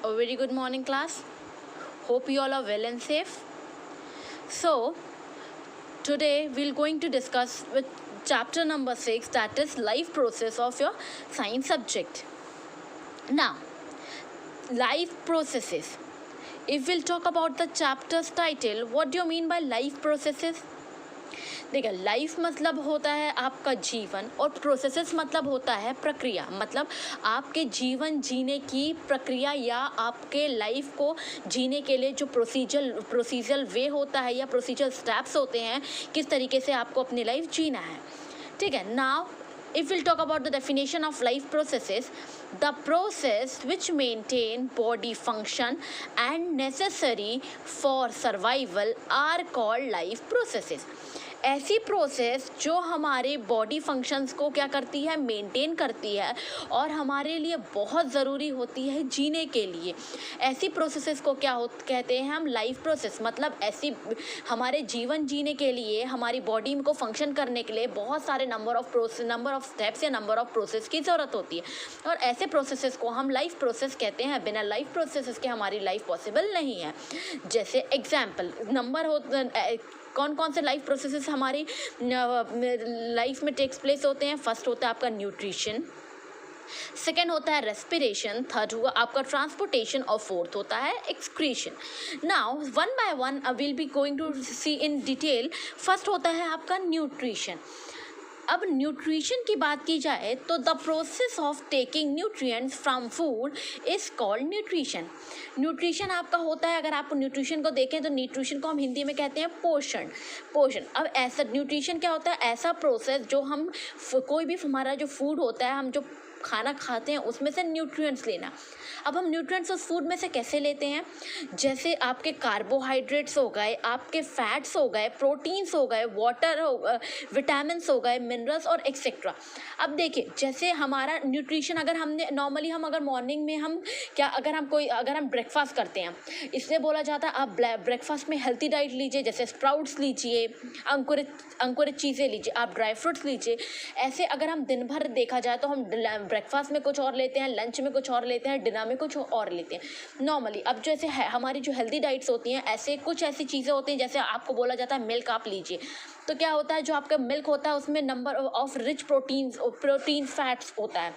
A very good morning, class. Hope you all are well and safe. So, today we're going to discuss with chapter number 6, that is life process of your science subject. Now, life processes. If we'll talk about the chapter's title, what do you mean by life processes? देखिए, life मतलब होता है आपका जीवन और processes मतलब होता है प्रक्रिया, मतलब आपके जीवन जीने की प्रक्रिया या आपके लाइफ को जीने के लिए जो प्रोसीजर वे होता है या प्रोसीजर स्टेप्स होते हैं, किस तरीके से आपको अपनी लाइफ जीना है. ठीक है. Now if we'll talk about the definition of life processes, the process which maintain body function and necessary for survival are called life processes. ऐसी प्रोसेस जो हमारे बॉडी फंक्शंस को क्या करती है, मेंटेन करती है और हमारे लिए बहुत ज़रूरी होती है जीने के लिए, ऐसी प्रोसेसेस को क्या कहते हैं हम, लाइफ प्रोसेस. मतलब ऐसी हमारे जीवन जीने के लिए, हमारी बॉडी को फंक्शन करने के लिए बहुत सारे नंबर ऑफ स्टेप्स या नंबर ऑफ प्रोसेस की ज़रूरत होती है और ऐसे प्रोसेसेस को हम लाइफ प्रोसेस कहते हैं. बिना लाइफ प्रोसेसेस के हमारी लाइफ पॉसिबल नहीं है. जैसे एग्जाम्पल कौन कौन से लाइफ प्रोसेसेस हमारी लाइफ में टेक्स प्लेस होते हैं. फर्स्ट होता है आपका न्यूट्रिशन, सेकेंड होता है रेस्पिरेशन, थर्ड हुआ आपका ट्रांसपोर्टेशन और फोर्थ होता है excretion. Now one by one will be going to see in detail. First होता है आपका न्यूट्रिशन. अब न्यूट्रिशन की बात की जाए तो the process of taking nutrients from food is called nutrition. Nutrition आपका होता है, अगर आप न्यूट्रिशन को देखें तो न्यूट्रिशन को हम हिंदी में कहते हैं पोषण. अब ऐसा न्यूट्रिशन क्या होता है, ऐसा प्रोसेस जो हम कोई भी हमारा जो फूड होता है, हम जो खाना खाते हैं उसमें से न्यूट्रिएंट्स लेना. अब हम न्यूट्रिएंट्स उस फूड में से कैसे लेते हैं, जैसे आपके कार्बोहाइड्रेट्स हो गए, आपके फैट्स हो गए, प्रोटीन्स हो गए, वाटर हो गए, विटामिन्स हो गए, मिनरल्स और एक्सेट्रा. अब देखिए, जैसे हमारा न्यूट्रिशन अगर हमने नॉर्मली हम अगर मॉर्निंग में हम क्या अगर हम ब्रेकफास्ट करते हैं, इसलिए बोला जाता है आप ब्रेकफास्ट में हेल्थी डाइट लीजिए, जैसे स्प्राउट्स लीजिए, अंकुरित चीज़ें लीजिए, आप ड्राई फ्रूट्स लीजिए. ऐसे अगर हम दिन भर देखा जाए तो हम ब्रेकफास्ट में कुछ और लेते हैं, लंच में कुछ और लेते हैं, डिनर में कुछ और लेते हैं नॉर्मली. अब जैसे है हमारी जो हेल्दी डाइट्स होती हैं, ऐसे कुछ ऐसी चीज़ें होती हैं, जैसे आपको बोला जाता है मिल्क आप लीजिए, तो क्या होता है जो आपका मिल्क होता है उसमें number of rich protein fats होता है.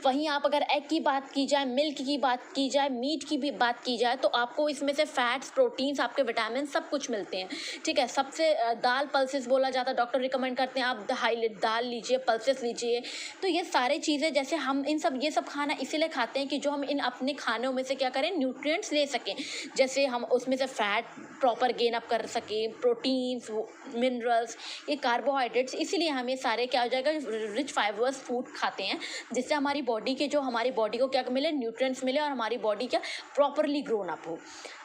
वहीं आप अगर एग की बात की जाए, मिल्क की बात की जाए, मीट की भी बात की जाए, तो आपको इसमें से फैट्स, प्रोटीन्स, आपके विटामिन सब कुछ मिलते हैं. ठीक है. सबसे दाल पल्सेस बोला जाता है, डॉक्टर रिकमेंड करते हैं आप हाईलाइट दाल लीजिए, पल्सेस लीजिए. तो ये सारे चीज़ें जैसे हम ये सब खाना इसीलिए खाते हैं कि जो हम इन अपने खानों में से क्या करें, न्यूट्रिएंट्स ले सकें, जैसे हम उसमें से फैट प्रॉपर गेन अप कर सकें, प्रोटीन्स, मिनरल्स, ये कार्बोहाइड्रेट्स. इसीलिए हम ये सारे क्या हो जाएगा, रिच फाइबर्स फूड खाते हैं, जिससे हमारी बॉडी को क्या मिले, न्यूट्रिएंट्स मिले और हमारी बॉडी क्या प्रॉपरली ग्रोन अप हो.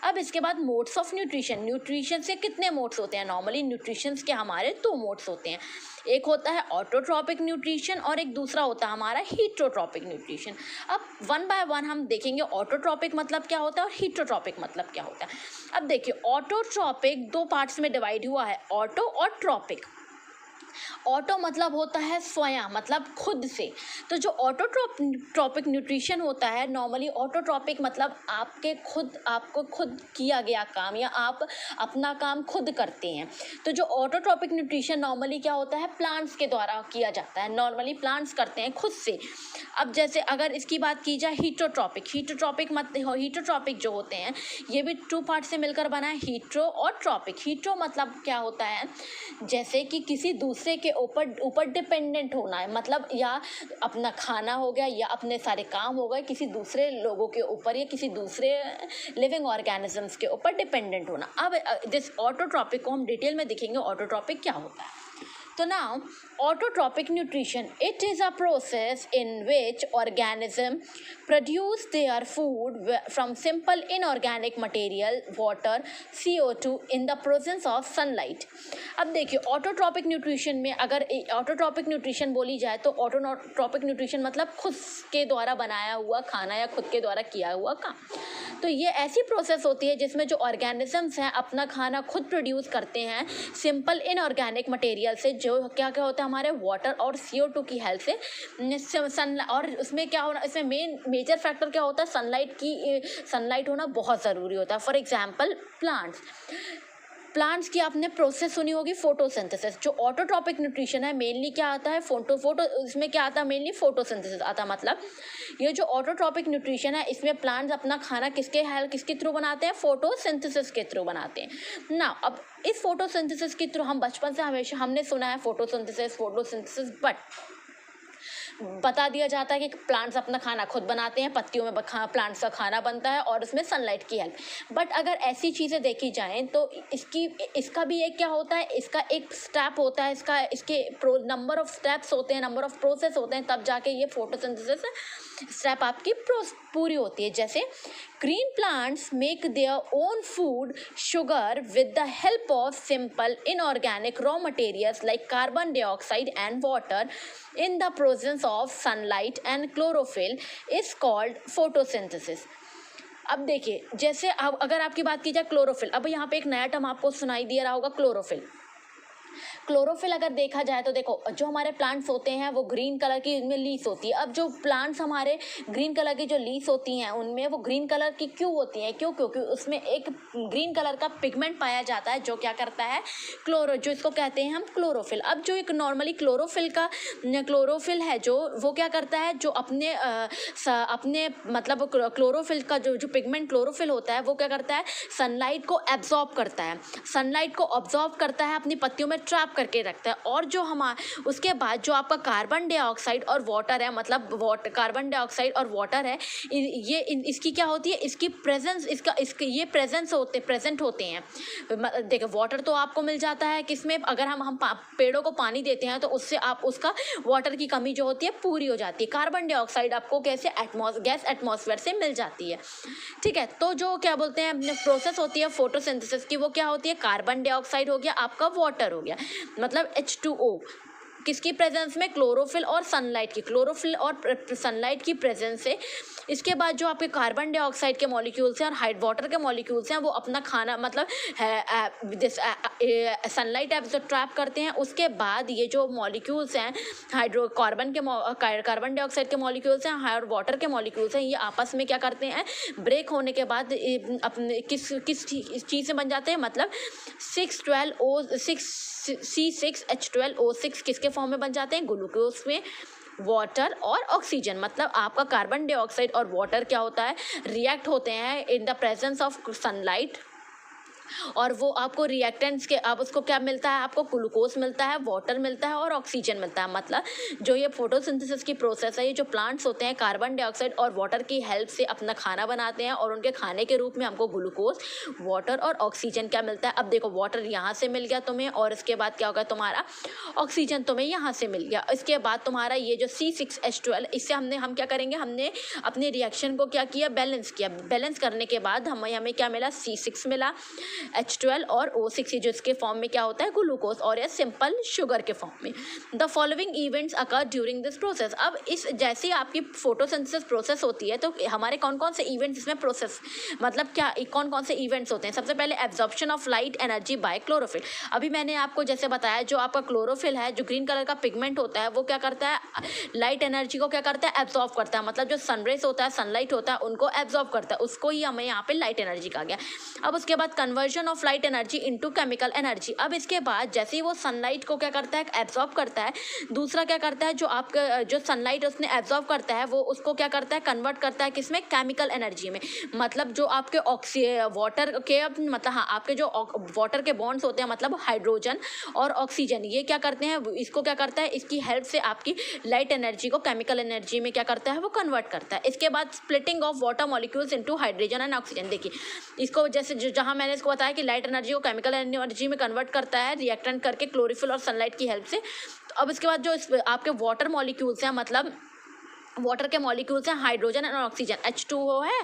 अब इसके बाद मोड्स ऑफ न्यूट्रिशन से कितने मोड्स होते हैं, नॉर्मली न्यूट्रिशन के हमारे 2 मोड्स होते हैं. एक होता है ऑटोट्रॉपिक न्यूट्रिशन और एक दूसरा होता है हमारा हीटरोट्रॉपिक न्यूट्रिशन. अब वन बाय वन हम देखेंगे ऑटोट्रॉपिक मतलब क्या होता है और हीटरोट्रॉपिक मतलब क्या होता है. अब देखिए, ऑटोट्रॉपिक 2 पार्ट्स में डिवाइड हुआ है, ऑटो और ट्रॉपिक. ऑटो मतलब होता है स्वयं, मतलब खुद से. तो जो ऑटोट्रॉपिक न्यूट्रिशन होता है, नॉर्मली ऑटोट्रॉपिक मतलब आपको खुद किया गया काम या आप अपना काम खुद करते हैं. तो जो ऑटोट्रॉपिक न्यूट्रिशन नॉर्मली क्या होता है, प्लांट्स के द्वारा किया जाता है, नॉर्मली प्लांट्स करते हैं खुद से. अब जैसे अगर इसकी बात की जाए हीटरोट्रॉपिक जो होते हैं, ये भी 2 पार्ट से मिलकर बना है, हीट्रो और ट्रॉपिक. हीट्रो मतलब क्या होता है, जैसे कि किसी दूसरे के ऊपर डिपेंडेंट होना है, मतलब या अपना खाना हो गया या अपने सारे काम हो गए किसी दूसरे लोगों के ऊपर या किसी दूसरे लिविंग ऑर्गेनिजम्स के ऊपर डिपेंडेंट होना. अब दिस ऑटोट्रॉपिक को हम डिटेल में देखेंगे ऑटोट्रॉपिक क्या होता है. So now, autotrophic nutrition, it is a process in which organisms produce their food from simple inorganic material, water, CO2 in the presence of sunlight. अब देखिए ऑटोट्रॉपिक न्यूट्रिशन में अगर ऑटोट्रॉपिक न्यूट्रिशन बोली जाए तो ऑटोट्रॉपिक न्यूट्रिशन मतलब खुद के द्वारा बनाया हुआ खाना या खुद के द्वारा किया हुआ काम. तो ये ऐसी प्रोसेस होती है जिसमें जो ऑर्गेनिजम्स हैं अपना खाना खुद प्रोड्यूस करते हैं सिंपल इनऑर्गेनिक मटेरियल से जो क्या क्या होता है हमारे वाटर और CO2 की हेल्प से सन, और उसमें क्या होना, इसमें मेजर फैक्टर क्या होता है, सनलाइट होना बहुत ज़रूरी होता है। फॉर एग्जाम्पल प्लांट्स की आपने प्रोसेस सुनी होगी, फोटोसिंथेसिस। जो ऑटोट्रॉपिक न्यूट्रिशन है मेनली क्या आता है, इसमें क्या आता है, मेनली फोटोसिंथेसिस आता है। मतलब ये जो ऑटोट्रॉपिक न्यूट्रिशन है इसमें प्लांट्स अपना खाना किसके थ्रू बनाते हैं, फोटोसिंथेसिस के थ्रू बनाते हैं ना। अब इस फोटोसिंथेसिस के थ्रू हम बचपन से हमेशा हमने सुना है फोटोसिंथेसिस, बट बता दिया जाता है कि प्लांट्स अपना खाना खुद बनाते हैं, पत्तियों में प्लांट्स का खाना बनता है और उसमें सनलाइट की हेल्प। बट अगर ऐसी चीज़ें देखी जाएं तो इसका भी एक क्या होता है, इसका एक स्टेप होता है, इसके नंबर ऑफ स्टेप्स होते हैं, नंबर ऑफ प्रोसेस होते हैं, तब जाके ये फोटोसिंथेसिस स्टेप आपकी पूरी होती है। जैसे green plants make their own food sugar with the help of simple inorganic raw materials like carbon dioxide and water in the presence of sunlight and chlorophyll is called photosynthesis। अब देखिए, जैसे अब अगर आपकी बात की जाए क्लोरोफिल, अब यहाँ पे एक नया टर्म आपको सुनाई दे रहा होगा, क्लोरोफिल अगर देखा जाए तो देखो, जो हमारे प्लांट्स होते हैं वो ग्रीन कलर की इनमें लीव्स होती है। अब जो प्लांट्स हमारे ग्रीन कलर की जो लीव्स होती हैं उनमें वो ग्रीन कलर की क्यों होती हैं, क्योंकि उसमें एक ग्रीन कलर का पिगमेंट पाया जाता है जो क्या करता है, जो इसको कहते हैं हम क्लोरोफिल। अब जो एक नॉर्मली क्लोरोफिल है जो वो क्या करता है, जो अपने मतलब क्लोरोफिल का जो पिगमेंट क्लोरोफिल होता है वो क्या करता है, सनलाइट को एब्जॉर्ब करता है, अपनी पत्तियों में ट्रैप करके रखता है। और जो उसके बाद जो आपका कार्बन डाइऑक्साइड और वाटर है, मतलब कार्बन डाइऑक्साइड और वाटर है, ये इसकी क्या होती है, इसकी प्रेजेंस, ये प्रेजेंट होते हैं। देखो, वाटर तो आपको मिल जाता है किसमें, अगर हम पेड़ों को पानी देते हैं तो उससे आप उसका वाटर की कमी जो होती है पूरी हो जाती है। कार्बन डाइऑक्साइड आपको कैसे, गैस एटमॉस्फेयर से मिल जाती है, ठीक है। तो जो क्या बोलते हैं प्रोसेस होती है फोटोसिंथेसिस की, वो क्या होती है, कार्बन डाइऑक्साइड हो गया, आपका वाटर हो गया, मतलब H2O, किसकी प्रेजेंस में, क्लोरोफिल और सनलाइट की प्रेजेंस से। इसके बाद जो आपके कार्बन डाइऑक्साइड के मॉलिक्यूल्स हैं और वाटर के मॉलिक्यूल्स हैं वो अपना खाना मतलब सनलाइट एब्जॉर्ब ट्रैप करते हैं। उसके बाद ये जो मॉलिक्यूल्स हैं कार्बन डाइऑक्साइड के मॉलिक्यूल्स हैं और वाटर के मॉलिक्यूल्स हैं, ये आपस में क्या करते हैं, ब्रेक होने के बाद अपने किस चीज़ से बन जाते हैं, मतलब C6H12O6 किसके फॉर्म में बन जाते हैं, ग्लूकोज में, वाटर और ऑक्सीजन। मतलब आपका कार्बन डाइऑक्साइड और वाटर क्या होता है, रिएक्ट होते हैं in the presence of sunlight, और वो आपको रिएक्टेंट्स के, अब उसको क्या मिलता है, आपको ग्लूकोज मिलता है, वाटर मिलता है और ऑक्सीजन मिलता है। मतलब जो ये फोटोसिंथेसिस की प्रोसेस है, ये जो प्लांट्स होते हैं कार्बन डाइऑक्साइड और वाटर की हेल्प से अपना खाना बनाते हैं, और उनके खाने के रूप में हमको ग्लूकोज, वाटर और ऑक्सीजन क्या मिलता है। अब देखो, वाटर यहाँ से मिल गया तुम्हें, और इसके बाद क्या होगा, तुम्हारा ऑक्सीजन तुम्हें यहाँ से मिल गया। इसके बाद तुम्हारा ये जो C6H12, इससे हम क्या करेंगे, हमने अपने रिएक्शन को क्या किया, बैलेंस करने के बाद हमें क्या मिला, C6 मिला, H12 और O6, जो इसके फॉर्म में क्या होता है, ग्लूकोज, और ये सिंपल शुगर के फॉर्म में। The following events occur during this process. अब इस जैसे आपकी फोटोसिंथेसिस प्रोसेस होती है तो हमारे कौन कौन से इवेंट्स इसमें प्रोसेस, मतलब क्या कौन कौन से इवेंट्स होते हैं। सबसे पहले absorption of light energy by chlorophyll. अभी मैंने आपको जैसे बताया, जो आपका क्लोरोफिल है, जो ग्रीन कलर का पिगमेंट होता है, वो क्या करता है, लाइट एनर्जी को क्या करता है, एब्जॉर्ब करता है। मतलब जो सनरेज होता है, सनलाइट होता है, उनको एब्जॉर्ब करता है, उसको ही हमें यहाँ पे लाइट एनर्जी कहा गया। अब उसके बाद conversion of light energy into chemical energy. अब इसके बाद जैसे ही वो सनलाइट को क्या करता है, एब्जॉर्ब करता है, दूसरा क्या करता है, जो सनलाइट उसने एब्जॉर्ब करता है वो उसको क्या करता है, कन्वर्ट करता है किसमें, केमिकल एनर्जी में। मतलब जो आपके वाटर के, मतलब हाँ, आपके जो वाटर के बॉन्ड्स होते हैं, मतलब हाइड्रोजन और ऑक्सीजन, ये क्या करते हैं, इसको क्या करता है, इसकी हेल्प से आपकी लाइट एनर्जी को केमिकल एनर्जी में क्या करता है, वो कन्वर्ट करता है। इसके बाद splitting of water molecules into hydrogen and oxygen. देखिए, इसको जैसे जहाँ मैंने इसको बताया कि लाइट एनर्जी को केमिकल एनर्जी में कन्वर्ट करता है रिएक्टेंट करके क्लोरोफिल और सनलाइट की हेल्प से। तो अब इसके बाद जो आपके वाटर मॉलिक्यूल्स हैं, मतलब वाटर के मॉलिक्यूल्स हैं हाइड्रोजन और ऑक्सीजन, H2O है,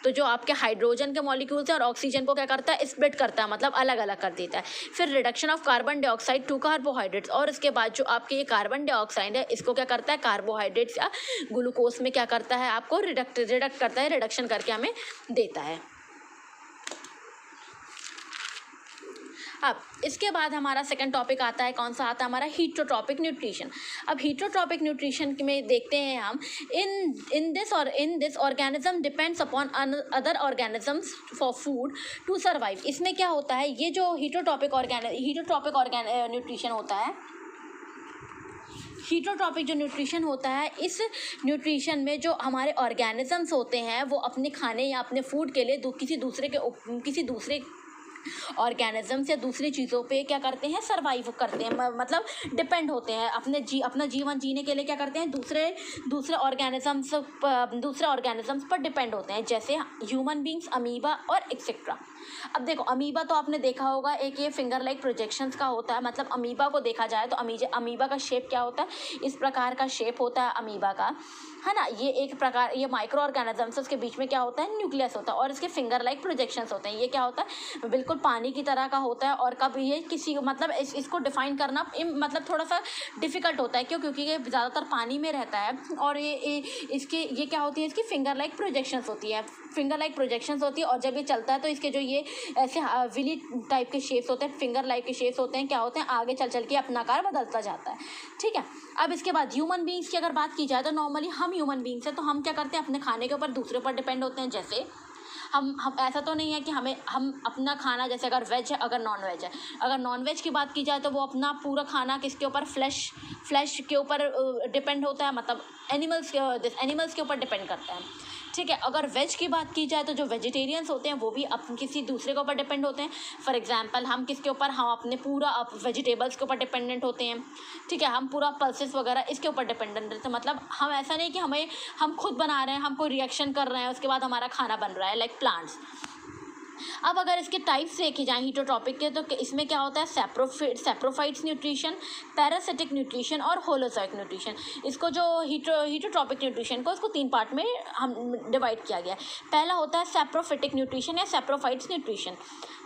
तो जो आपके हाइड्रोजन के मॉलिक्यूल्स हैं और ऑक्सीजन को क्या करता है, स्प्लिट करता है, मतलब अलग अलग कर देता है। फिर reduction of carbon dioxide to carbohydrates, और इसके बाद जो आपके ये कार्बन डाइऑक्साइड है, इसको क्या करता है, कार्बोहाइड्रेट्स या ग्लूकोज में क्या करता है, आपको रिडक्ट करता है, रिडक्शन करके हमें देता है। अब इसके बाद हमारा सेकंड टॉपिक आता है, कौन सा आता है हमारा, हीटरोट्रॉपिक न्यूट्रिशन। अब हीटरोट्रॉपिक न्यूट्रिशन में देखते हैं हम, in this organism depends upon other organisms for food to survive. इसमें क्या होता है, ये जो हीटरोट्रॉपिक न्यूट्रिशन होता है, हीटरोट्रॉपिक जो न्यूट्रिशन होता है, इस न्यूट्रिशन में जो हमारे ऑर्गेनिजम्स होते हैं वो अपने खाने या अपने फूड के लिए किसी दूसरे ऑर्गेनिजम्स या दूसरी चीज़ों पे क्या करते हैं, सर्वाइव करते हैं, मतलब डिपेंड होते हैं, अपना जीवन जीने के लिए क्या करते हैं, दूसरे ऑर्गेनिजम्स पर डिपेंड होते हैं, जैसे ह्यूमन बींग्स, अमीबा और एक्सेट्रा। अब देखो, अमीबा तो आपने देखा होगा, एक ये फिंगर लाइक प्रोजेक्शंस का होता है, मतलब अमीबा को देखा जाए तो अमीबा का शेप क्या होता है, इस प्रकार का शेप होता है अमीबा का, है ना। ये एक प्रकार, ये माइक्रो ऑर्गेनिजम्स, उसके बीच में क्या होता है, न्यूक्लियस होता है, और इसके फिंगर लाइक प्रोजेक्शंस होते हैं। ये क्या होता है, बिल्कुल पानी की तरह का होता है, और कब ये किसी मतलब इसको डिफाइन करना मतलब थोड़ा सा डिफिकल्ट होता है, क्योंकि ये ज़्यादातर पानी में रहता है, और ये क्या होती है, इसकी फिंगर लाइक प्रोजेक्शंस होती है, और जब ये चलता है तो इसके जो ये ऐसे विली टाइप के शेप्स होते हैं, फिंगर लाइक के शेप्स होते हैं, क्या होते हैं, आगे चल के अपना आकार बदलता जाता है, ठीक है। अब इसके बाद ह्यूमन बींग्स की अगर बात की जाए तो नॉर्मली हम ह्यूमन बींग्स हैं, तो हम क्या करते हैं, अपने खाने के ऊपर दूसरे पर डिपेंड होते हैं। जैसे हम ऐसा तो नहीं है कि हम अपना खाना, जैसे अगर वेज है, अगर नॉन वेज है, अगर नॉन वेज की बात की जाए तो वो अपना पूरा खाना किसके ऊपर, फ्लैश के ऊपर डिपेंड होता है, मतलब एनिमल्स के ऊपर डिपेंड करता है, ठीक है। अगर वेज की बात की जाए तो जो वेजिटेरियंस होते हैं वो भी किसी दूसरे के ऊपर डिपेंड होते हैं। फॉर एग्जांपल हम किसके ऊपर, हम अपने पूरा वेजिटेबल्स के ऊपर डिपेंडेंट होते हैं, ठीक है। हम पूरा पल्सेस वगैरह इसके ऊपर डिपेंडेंट रहते हैं, मतलब हम ऐसा नहीं कि हम खुद बना रहे हैं, हम कोई रिएक्शन कर रहे हैं उसके बाद हमारा खाना बन रहा है, लाइक प्लांट्स। अब अगर इसके टाइप्स देखे जाएँ हीटरोट्रॉपिक के, तो इसमें क्या होता है, सैप्रोफाइट्स न्यूट्रिशन, पैरासिटिक न्यूट्रिशन और होलोजोइक न्यूट्रिशन। इसको जो हीटरोट्रॉपिक न्यूट्रिशन को, इसको 3 पार्ट में हम डिवाइड किया गया है। पहला होता है सैप्रोफिटिक न्यूट्रिशन या saprophytes nutrition,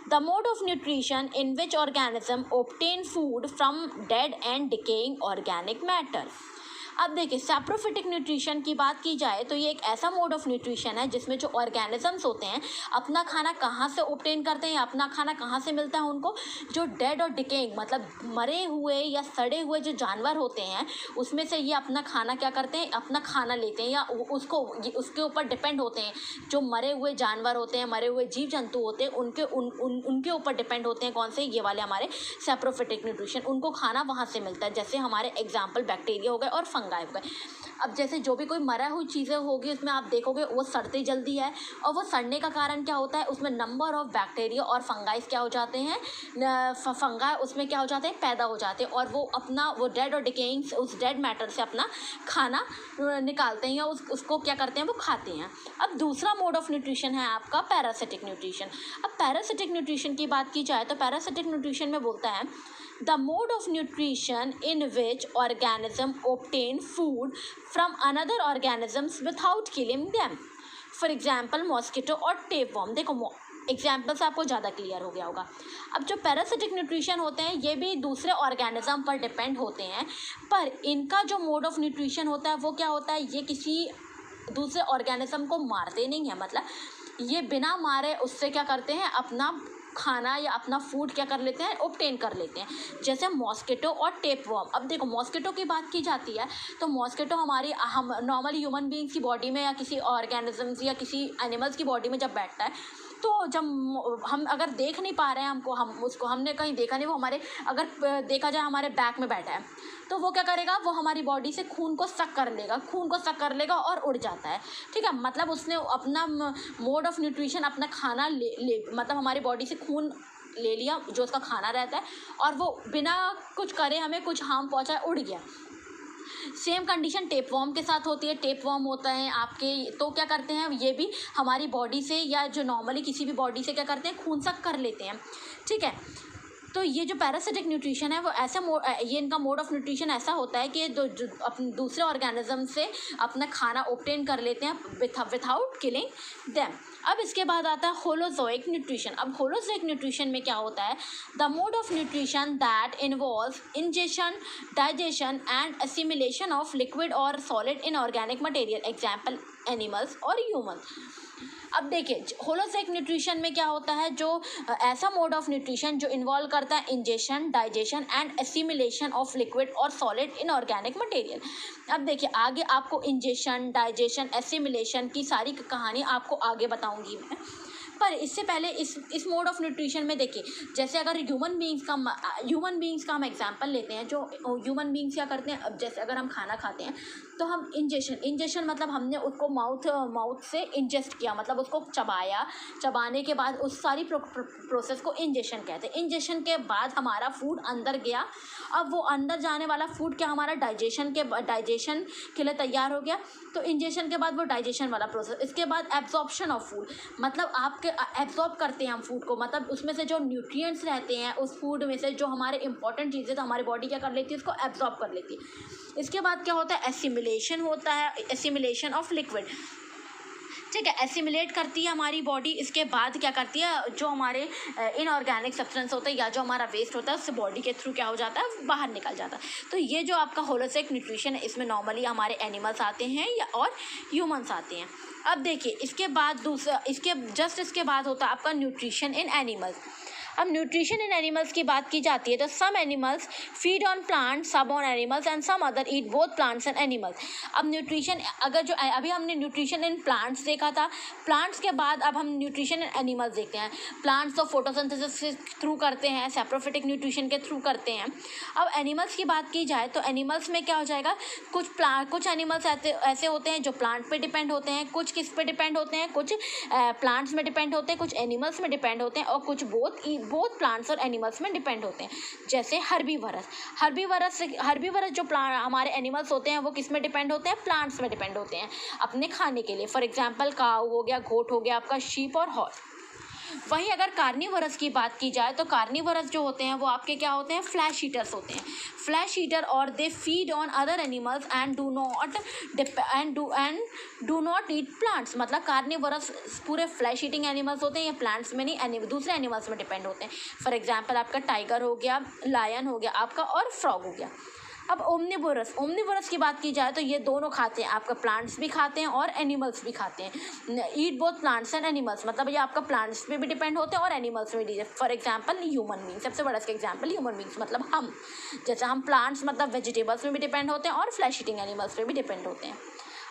the mode of nutrition in which organism obtain food from dead and decaying organic matter. अब देखिए, सैप्रोफिटिक न्यूट्रिशन की बात की जाए तो ये एक ऐसा मोड ऑफ न्यूट्रिशन है जिसमें जो ऑर्गेनिजम्स होते हैं अपना खाना कहाँ से ऑब्टेन करते हैं, या अपना खाना कहाँ से मिलता है उनको, जो डेड और डिकेइंग मतलब मरे हुए या सड़े हुए जो जानवर होते हैं उसमें से ये अपना खाना क्या करते हैं, अपना खाना लेते हैं, या उसके ऊपर डिपेंड होते हैं। जो मरे हुए जानवर होते हैं, मरे हुए जीव जंतु होते हैं, उनके ऊपर डिपेंड होते हैं, कौन से, ये वाले हमारे सैप्रोफिटिक न्यूट्रिशन, उनको खाना वहाँ से मिलता है। जैसे हमारे एग्जाम्पल बैक्टीरिया हो गए और गायब गए। अब जैसे जो भी कोई मरा हुई चीज़ें होगी उसमें आप देखोगे वो सड़ती जल्दी है, और वो सड़ने का कारण क्या होता है, उसमें नंबर ऑफ बैक्टीरिया और फंगाइस क्या हो जाते हैं, फंगा उसमें क्या हो जाते हैं, पैदा हो जाते हैं, और वो डेड और डिकेइंग उस डेड मैटर से अपना खाना निकालते हैं, या उसको क्या करते हैं, वो खाते हैं। अब दूसरा मोड ऑफ न्यूट्रिशन है आपका पैरासिटिक न्यूट्रिशन। अब पैरासिटिक न्यूट्रिशन की बात की जाए तो पैरासिटिक न्यूट्रिशन में बोलता है the mode of nutrition in which organism obtain food from another organisms without killing them. For example, mosquito और tapeworm। देखो एग्जाम्पल्स आपको ज़्यादा क्लियर हो गया होगा। अब जो पैरासिटिक न्यूट्रिशन होते हैं ये भी दूसरे ऑर्गेनिज्म पर डिपेंड होते हैं, पर इनका जो मोड ऑफ न्यूट्रिशन होता है वो क्या होता है, ये किसी दूसरे ऑर्गेनिज्म को मारते नहीं है, मतलब ये बिना मारे उससे क्या करते हैं, अपना खाना या अपना फूड क्या कर लेते हैं, ऑब्टेन कर लेते हैं। जैसे मॉस्किटो और टेपवर्म। अब देखो, मॉस्किटो की बात की जाती है तो मॉस्किटो हम नॉर्मल ह्यूमन बींग्स की बॉडी में या किसी ऑर्गेनिजम्स या किसी एनिमल्स की बॉडी में जब बैठता है तो जब हम अगर देख नहीं पा रहे हैं हमने कहीं देखा नहीं, वो हमारे अगर देखा जाए हमारे बैक में बैठा है तो वो क्या करेगा, वो हमारी बॉडी से खून को सक कर लेगा और उड़ जाता है, ठीक है। मतलब उसने अपना मोड ऑफ न्यूट्रिशन, अपना खाना मतलब हमारी बॉडी से खून ले लिया जो उसका खाना रहता है, और वो बिना कुछ करे हमें कुछ हार्म पहुंचाए उड़ गया। सेम कंडीशन टेपवर्म के साथ होती है। टेपवर्म होता है आपके, तो क्या करते हैं, ये भी हमारी बॉडी से या जो नॉर्मली किसी भी बॉडी से क्या करते हैं, खून सक कर लेते हैं, ठीक है। तो ये जो पैरासिटिक न्यूट्रिशन है वो ये इनका मोड ऑफ न्यूट्रिशन ऐसा होता है कि जो अपने दूसरे ऑर्गेनिज्म से अपना खाना ऑब्टेन कर लेते हैं विथआउट किलिंग देम। अब इसके बाद आता है होलोजोइक न्यूट्रिशन। अब होलोजोइक न्यूट्रिशन में क्या होता है, the mode of nutrition that involves ingestion, digestion and assimilation of liquid और solid in organic material. Example animals और ह्यूमन। अब देखिए होलोसेक न्यूट्रिशन में क्या होता है, जो ऐसा मोड ऑफ न्यूट्रिशन जो इन्वॉल्व करता है ingestion, digestion and assimilation of liquid और सॉलिड इनऑर्गेनिक मटेरियल। अब देखिए आगे आपको इंजेशन, डाइजेशन, एसिमिलेशन की सारी कहानी आपको आगे बताऊंगी मैं, पर इससे पहले इस मोड ऑफ न्यूट्रिशन में देखिए, जैसे अगर ह्यूमन बींग्स का हम एग्जांपल लेते हैं, जो ह्यूमन बींग्स क्या करते हैं, अब जैसे अगर हम खाना खाते हैं तो हम इंजेशन मतलब हमने उसको माउथ से इंजेस्ट किया, मतलब उसको चबाया, चबाने के बाद उस सारी प्रोसेस को इंजेशन कहते हैं। इंजेशन के बाद हमारा फूड अंदर गया, अब वो अंदर जाने वाला फूड क्या हमारा डाइजेशन के लिए तैयार हो गया, तो इंजेशन के बाद वो डाइजेशन वाला प्रोसेस। इसके बाद एब्जॉर्प्शन ऑफ फूड, मतलब आपके एब्जॉर्ब करते हैं हम फूड को, मतलब उसमें से जो न्यूट्रिएंट्स रहते हैं उस फूड में से, जो हमारे इंपॉर्टेंट चीज़ें तो हमारी बॉडी क्या कर लेती है, उसको एब्जॉर्ब कर लेती है। इसके बाद क्या होता है, एसिमिलेशन होता है, एसिमिलेशन ऑफ लिक्विड, ठीक है, एसिमिलेट करती है हमारी बॉडी। इसके बाद क्या करती है, जो हमारे इनऑर्गेनिक सब्सटेंस होता है या जो हमारा वेस्ट होता है उससे बॉडी के थ्रू क्या हो जाता है, बाहर निकल जाता है। तो ये जो आपका होलोसेक न्यूट्रिशन है, इसमें नॉर्मली हमारे एनिमल्स आते हैं या और ह्यूमंस आते हैं। अब देखिए इसके बाद इसके बाद होता है आपका न्यूट्रिशन इन एनिमल्स। अब न्यूट्रिशन इन एनिमल्स की बात की जाती है तो some animals feed on plants, सब on animals and some other eat both plants and animals. अब न्यूट्रिशन, अगर जो अभी हमने न्यूट्रिशन इन प्लांट्स देखा था, प्लांट्स के बाद अब हम न्यूट्रिशन इन एनिमल्स देखते हैं। प्लांट्स तो फोटोसिंथेसिस के थ्रू करते हैं, सैप्रोफिटिक न्यूट्रिशन के थ्रू करते हैं। अब एनिमल्स की बात की जाए तो एनिमल्स में क्या हो जाएगा, कुछ एनिमल्स ऐसे होते हैं जो प्लांट पे डिपेंड होते हैं, कुछ किस पे डिपेंड होते हैं, कुछ प्लांट्स में डिपेंड होते हैं, कुछ एनिमल्स में डिपेंड होते हैं और कुछ बोथ प्लांट्स और एनिमल्स में डिपेंड होते हैं। जैसे हर्बीवरस जो प्लांट हमारे एनिमल्स होते हैं वो किस में डिपेंड होते हैं, प्लांट्स में डिपेंड होते हैं अपने खाने के लिए। फॉर एग्जांपल काऊ हो गया, गोट हो गया, आपका शीप और हॉर्स। वहीं अगर कार्निवोरस की बात की जाए तो कार्निवोरस जो होते हैं वो आपके क्या होते हैं, फ्लैश ईटर्स होते हैं। फ्लैश ईटर और they feed on other animals and do not eat plants. मतलब कार्निवोरस पूरे फ्लैश ईटिंग एनिमल्स होते हैं, ये प्लांट्स में नहीं दूसरे एनिमल्स में डिपेंड होते हैं। फॉर एग्जाम्पल आपका टाइगर हो गया, लायन हो गया आपका और फ्रॉग हो गया। अब ओमनिवोरस की बात की जाए तो ये दोनों खाते हैं, आपका प्लांट्स भी खाते हैं और एनिमल्स भी खाते हैं। ईट बोथ प्लांट्स एंड एनिमल्स, मतलब ये आपका प्लांट्स पे भी डिपेंड होते हैं और एनिमल्स में भी। फॉर एग्जांपल ह्यूमन बींग्स, सबसे बड़ा इसका एग्जांपल ह्यूमन बींग्स, मतलब हम, जैसे हम प्लांट्स मतलब वेजिटेबल्स में भी डिपेंड होते हैं और फ्लैश ईटिंग एनिमल्स पे भी डिपेंड होते हैं।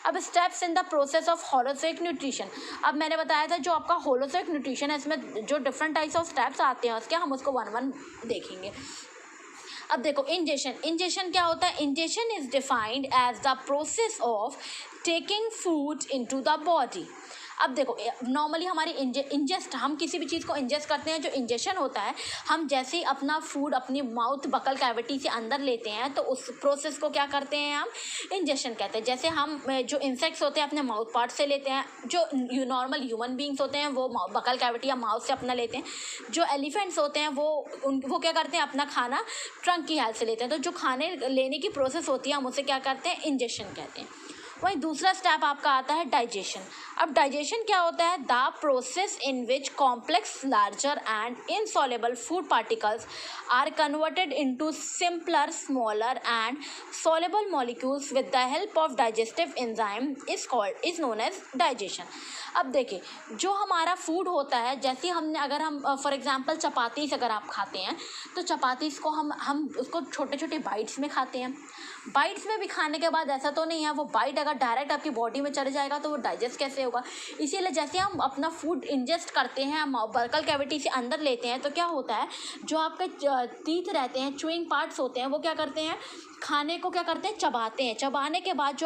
अब steps in the process of holozoic nutrition. अब मैंने बताया था जो आपका होलोसेक न्यूट्रिशन है इसमें जो डिफरेंट टाइप्स ऑफ स्टेप्स आते हैं उसके, हम उसको वन वन देखेंगे। अब देखो इंजेशन क्या होता है, ingestion is defined as the process of taking food into the body. अब देखो नॉर्मली हमारी इंजेस्ट, हम किसी भी चीज़ को इंजेस्ट करते हैं, जो इंजेशन होता है हम जैसे ही अपना फूड अपनी माउथ बकल कैविटी से अंदर लेते हैं तो उस प्रोसेस को क्या करते हैं, हम इंजेशन कहते हैं। जैसे हम जो इंसेक्ट्स होते हैं अपने माउथ पार्ट से लेते हैं, जो नॉर्मल ह्यूमन बींग्स होते हैं वो बकल कैविटी या माउथ से अपना लेते हैं, जो एलिफेंट्स होते हैं वो क्या करते हैं, अपना खाना ट्रंक की हेल्प से लेते हैं। तो जो खाने लेने की प्रोसेस होती है हम उसे क्या करते हैं, इंजेशन कहते हैं। वहीं दूसरा स्टेप आपका आता है डाइजेशन। अब डाइजेशन क्या होता है, the process in which complex larger and insoluble food particles are converted into simpler smaller and soluble molecules with the help of digestive enzyme is known as digestion. अब देखिए जो हमारा फूड होता है, जैसे हमने अगर हम फॉर एग्जांपल चपातीस अगर आप खाते हैं तो चपातीस को हम उसको छोटे छोटे बाइट्स में खाते हैं। बाइट्स में भी खाने के बाद ऐसा तो नहीं है वो बाइट अगर डायरेक्ट आपकी बॉडी में चले जाएगा तो वो डाइजेस्ट कैसे होगा। इसीलिए जैसे हम अपना फूड इंजेस्ट करते हैं, हम बकल कैविटी से अंदर लेते हैं तो क्या होता है, जो आपके टीथ रहते हैं, च्यूइंग पार्ट्स होते हैं, वो क्या करते हैं, खाने को क्या करते हैं, चबाते हैं। चबाने के बाद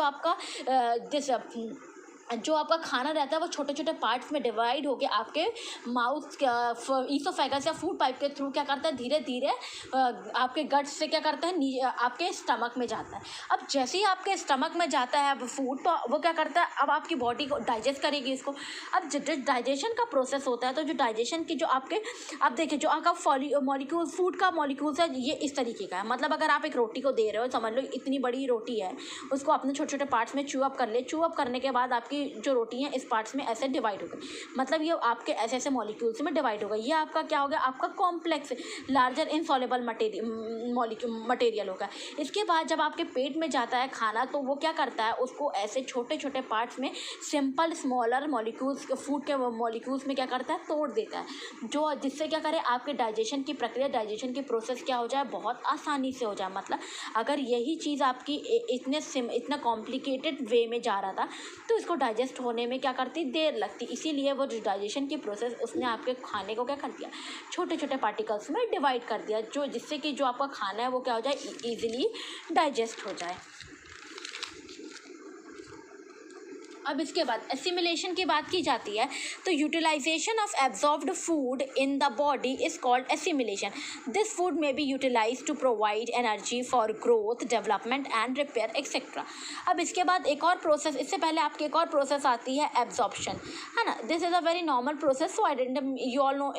जो आपका खाना रहता है वो छोटे छोटे पार्ट्स में डिवाइड होकर आपके माउथ ईसोफेगस या फूड पाइप के थ्रू क्या करता है, धीरे धीरे आपके गट्स से क्या करता है, आपके स्टमक में जाता है। अब जैसे ही आपके स्टमक में जाता है फूड तो वो क्या करता है, अब आपकी बॉडी को डाइजेस्ट करेगी इसको। अब जो डाइजेशन का प्रोसेस होता है तो जो डाइजेशन की जो आपके, अब देखिए जो आपका मॉलिक्यूल फूड का मॉलिक्यूल्स है ये इस तरीके का है। मतलब अगर आप एक रोटी को दे रहे हो, समझ लो इतनी बड़ी रोटी है, उसको अपने छोटे छोटे पार्ट्स में चू अप कर ले। चू अप करने के बाद आपकी आपकी जो रोटी है इस पार्ट्स में ऐसे डिवाइड हो गई, मतलब ये आपके ऐसे ऐसे मॉलिक्यूल्स में डिवाइड हो गई। ये आपका क्या हो गया, आपका कॉम्प्लेक्स लार्जर इनसॉल्युबल मटेरियल होगा। इसके बाद जब आपके पेट में जाता है खाना तो वो क्या करता है, उसको ऐसे छोटे छोटे पार्ट्स में सिंपल स्मॉलर मॉलिक्यूल्स, फूड के मॉलिक्यूल्स में क्या करता है, तोड़ देता है, जो जिससे क्या करे आपके डाइजेशन की प्रक्रिया, डाइजेशन की प्रोसेस क्या हो जाए, बहुत आसानी से हो जाए। मतलब अगर यही चीज़ आपकी इतना कॉम्प्लिकेटेड वे में जा रहा था तो इसको डाइजेस्ट होने में क्या करती, देर लगती। इसीलिए वो जो डाइजेशन की प्रोसेस उसने आपके खाने को क्या कर दिया, छोटे छोटे पार्टिकल्स में डिवाइड कर दिया, जो जिससे कि जो आपका खाना है वो क्या हो जाए, ईजिली डाइजेस्ट हो जाए। अब इसके बाद एसिमिलेशन की बात की जाती है तो utilisation of absorbed food in the body is called assimilation. This food may be utilise to provide energy for growth, development and repair etcetera. अब इसके बाद एक और प्रोसेस, इससे पहले आपकी एक और प्रोसेस आती है एब्जॉर्प्शन, है ना। This is a very normal process, so I didn't, you all know,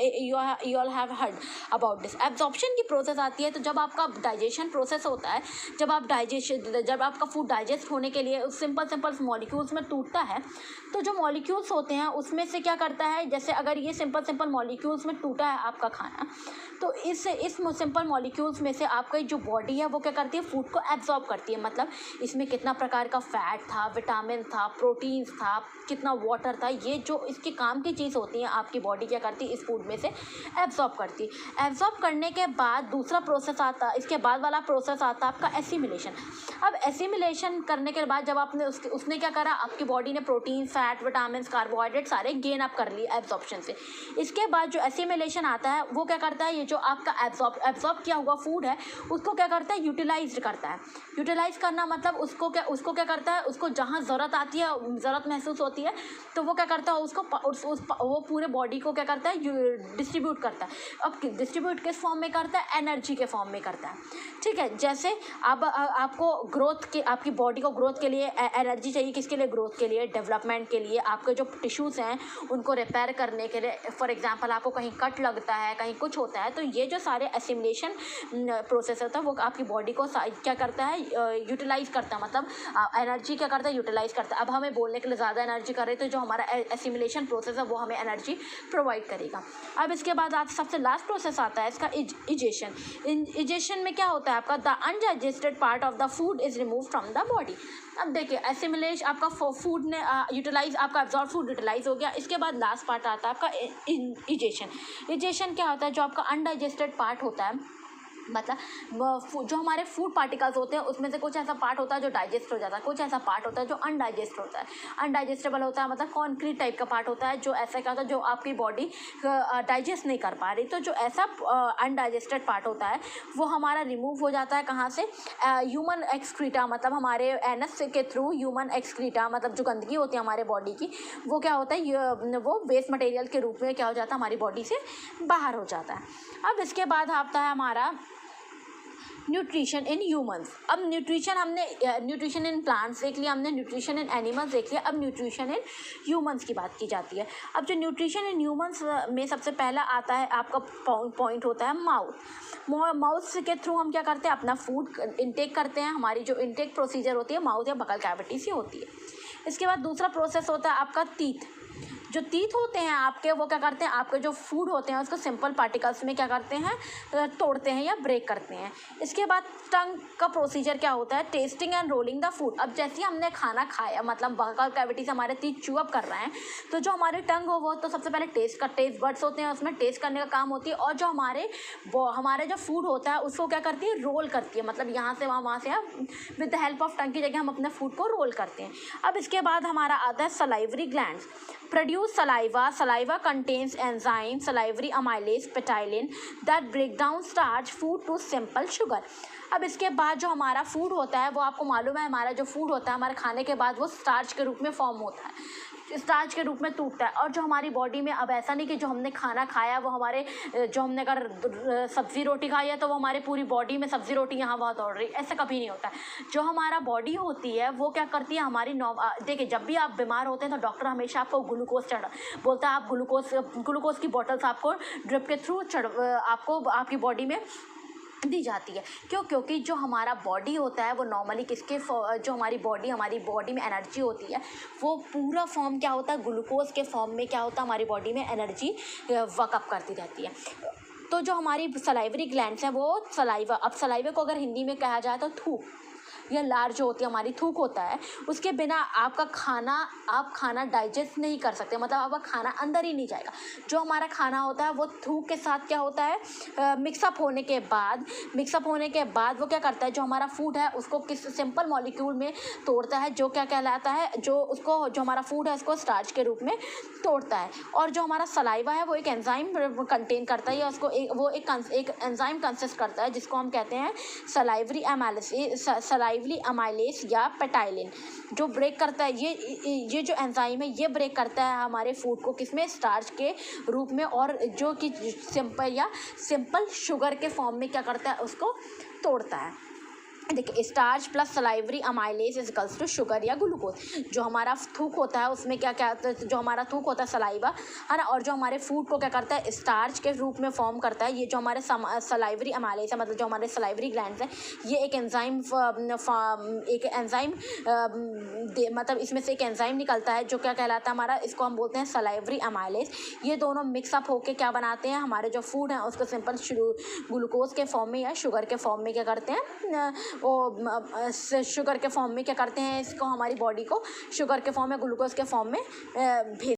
you all have heard about this. Absorption की प्रोसेस आती है तो जब आपका डाइजेशन प्रोसेस होता है, जब आपका फूड डाइजेस्ट होने के लिए सिंपल मॉलिक्यूल्स में टूटता है, तो जो मॉलिक्यूल्स होते हैं उसमें से क्या करता है, जैसे अगर ये सिंपल मॉलिक्यूल्स में टूटा है आपका खाना, तो इस सिंपल मॉलिक्यूल्स में से आपका जो बॉडी है वो क्या करती है, फूड को एब्जॉर्ब करती है। मतलब इसमें कितना प्रकार का फैट था, विटामिन था, प्रोटीन्स था, कितना वाटर था, ये जो इसके काम की चीज़ होती है आपकी बॉडी क्या करती है, इस फूड में से एब्जॉर्ब करती है। एब्जॉर्ब करने के बाद दूसरा प्रोसेस आता, इसके बाद वाला प्रोसेस आता है आपका एसिमिलेशन। अब एसिमिलेशन करने के बाद जब आपने उसने क्या करा, आपकी बॉडी ने प्रोटीन, फैट, विटामिन, कार्बोहाइड्रेट सारे गेन अप कर लिए एब्जॉर्प्शन से। इसके बाद जो एसिमिलेशन आता है वो क्या करता है, ये जो आपका एब्जॉर्ब किया हुआ फूड है उसको क्या करता है, यूटिलाइज करता है। यूटिलाइज करना मतलब उसको क्या करता है, उसको जहाँ ज़रूरत आती है, ज़रूरत महसूस होती है तो वो क्या करता है, उसको वो पूरे बॉडी को क्या करता है, डिस्ट्रीब्यूट करता है। अब डिस्ट्रीब्यूट किस फॉर्म में करता है, एनर्जी के फॉर्म में करता है। ठीक है, जैसे अब आपको ग्रोथ के, आपकी बॉडी को ग्रोथ के लिए एनर्जी चाहिए, किसके लिए, ग्रोथ के लिए, डेवलपमेंट के लिए, आपके जो टिश्यूज़ हैं उनको रिपेयर करने के लिए। फॉर एग्जांपल आपको कहीं कट लगता है, कहीं कुछ होता है, तो ये जो सारे एसिमिलेशन प्रोसेस होता है वो आपकी बॉडी को क्या करता है, यूटिलाइज करता है। मतलब एनर्जी क्या करता है, यूटिलाइज करता है। अब हमें बोलने के लिए ज़्यादा एनर्जी करे तो जो हमारा एसिमिलेशन प्रोसेस है वो हमें एनर्जी प्रोवाइड करेगा। अब इसके बाद सबसे लास्ट प्रोसेस आता है इसका इजेशन। इजेशन में क्या होता है आपका, the undigested part of the food is remove from the body. अब देखिए एसिमिलेशन, आपका फूड ने यूटिलाइज, आपका एब्जॉर्ब फूड यूटिलाइज हो गया। इसके बाद लास्ट पार्ट आता है आपका इजेशन। इजेशन क्या होता है, जो आपका अनडाइजेस्टेड पार्ट होता है, मतलब जो हमारे फूड पार्टिकल्स होते हैं उसमें से कुछ ऐसा पार्ट होता है जो डाइजेस्ट हो जाता है, कुछ ऐसा पार्ट होता है जो अनडाइजेस्ट होता है। अनडाइजेस्टेबल होता है मतलब कॉन्क्रीट टाइप का पार्ट होता है, जो ऐसा क्या होता है, जो आपकी बॉडी डाइजेस्ट नहीं कर पा रही। तो जो ऐसा अनडाइजेस्टेड पार्ट होता है वो हमारा रिमूव हो जाता है कहाँ से, ह्यूमन एक्सक्रीटा, मतलब हमारे एनस के थ्रू ह्यूमन एक्सक्रीटा, मतलब जो गंदगी होती है हमारे बॉडी की, वो क्या होता है, वो वेस्ट मटेरियल के रूप में क्या हो जाता है, हमारी बॉडी से बाहर हो जाता है। अब इसके बाद आता है हमारा न्यूट्रिशन इन ह्यूमंस। अब न्यूट्रिशन इन प्लांट्स देख लिया हमने, न्यूट्रिशन इन एनिमल्स देख लिया, अब न्यूट्रिशन इन ह्यूमंस की बात की जाती है। अब जो न्यूट्रिशन इन ह्यूमंस में सबसे पहला आता है आपका पॉइंट होता है माउथ के थ्रू हम क्या करते हैं, अपना फूड इनटेक करते हैं। हमारी जो इनटेक प्रोसीजर होती है माउथ या बकल कैविटी से होती है। इसके बाद दूसरा प्रोसेस होता है आपका टीथ। जो टीथ होते हैं आपके, वो क्या करते हैं, आपके जो फूड होते हैं उसको सिंपल पार्टिकल्स में क्या करते हैं, तोड़ते हैं या ब्रेक करते हैं। इसके बाद टंग का प्रोसीजर क्या होता है, testing and rolling the food. अब जैसे हमने खाना खाया, मतलब बकल कैविटी से हमारे टीथ च्यू अप कर रहे हैं, तो जो हमारे टंग हो वो तो सबसे पहले टेस्ट बड्स होते हैं, उसमें टेस्ट करने का काम होती है। और जो हमारे जो फूड होता है उसको क्या करती है, रोल करती है। मतलब यहाँ से वहाँ से with the help of tongue की जगह हम अपने फूड को रोल करते हैं। अब इसके बाद हमारा आता है salivary glands. Produce saliva. Saliva contains enzymes, salivary amylase, ptyalin that break down starch food to simple sugar. अब इसके बाद जो हमारा फूड होता है वो आपको मालूम है, हमारा जो फूड होता है हमारे खाने के बाद वो स्टार्च के रूप में फॉर्म होता है, स्टार्च के रूप में टूटता है। और जो हमारी बॉडी में, अब ऐसा नहीं कि जो हमने खाना खाया वो हमारे, जो हमने अगर सब्ज़ी रोटी खाई है तो वो हमारे पूरी बॉडी में सब्ज़ी रोटी यहाँ वहाँ दौड़ रही, ऐसा कभी नहीं होता। जो हमारा बॉडी होती है वो क्या करती है, हमारी देखिए जब भी आप बीमार होते हैं तो डॉक्टर हमेशा आपको ग्लूकोज बोलता है, आप ग्लूकोज की बॉटल्स आपको ड्रिप के थ्रू आपको आपकी बॉडी में दी जाती है। क्यों? क्योंकि जो हमारा बॉडी होता है वो नॉर्मली जो हमारी बॉडी में एनर्जी होती है वो पूरा फॉर्म क्या होता है, ग्लूकोज के फॉर्म में क्या होता है, हमारी बॉडी में एनर्जी वर्कअप करती रहती है। तो जो हमारी सलाइवरी ग्लैंड्स हैं वो सलाइवा को अगर हिंदी में कहा जाए तो थूक या लार जो होती है हमारी थूक होता है, उसके बिना आप खाना डाइजेस्ट नहीं कर सकते, मतलब आपका खाना अंदर ही नहीं जाएगा। जो हमारा खाना होता है वो थूक के साथ क्या होता है, मिक्सअप होने के बाद वो क्या करता है, जो हमारा फूड है उसको किस सिंपल मॉलिक्यूल में तोड़ता है, जो क्या कहलाता है, जो हमारा फूड है उसको स्टार्च के रूप में तोड़ता है। और जो हमारा सलाइवा है वो एक एंजाइम कंटेन करता है, या उसको एक एंजाइम कंसिस्ट करता है जिसको हम कहते हैं सलाइवरी अमाइलेज या पेटाइलिन, जो ब्रेक करता है ये जो एंजाइम है ये ब्रेक करता है हमारे फूड को किसमें, स्टार्च के रूप में, और जो कि सिंपल शुगर के फॉर्म में क्या करता है, उसको तोड़ता है। देखिए, starch plus salivary amylase is equals to sugar या ग्लूकोज। जो हमारा थूक होता है उसमें क्या जो हमारा थूक होता है सलाइवा, है ना, और जो हमारे फूड को क्या करता है, स्टार्च के रूप में फॉर्म करता है। ये जो हमारे सलाइवरी अमाइलेज है, मतलब जो हमारे सलाइवरी ग्लैंड्स हैं, ये एक एंजाइम मतलब इसमें से एक एंजाइम निकलता है जो क्या कहलाता है हमारा, इसको हम बोलते हैं सलाइवरी अमाइलेज। ये दोनों मिक्सअप होके क्या बनाते हैं, हमारे जो फूड है उसको सिंपल ग्लूकोज के फॉर्म में या शुगर के फॉर्म में क्या करते हैं, वो शुगर के फॉर्म में क्या करते हैं, इसको हमारी बॉडी को शुगर के फॉर्म में, ग्लूकोज के फॉर्म में भेज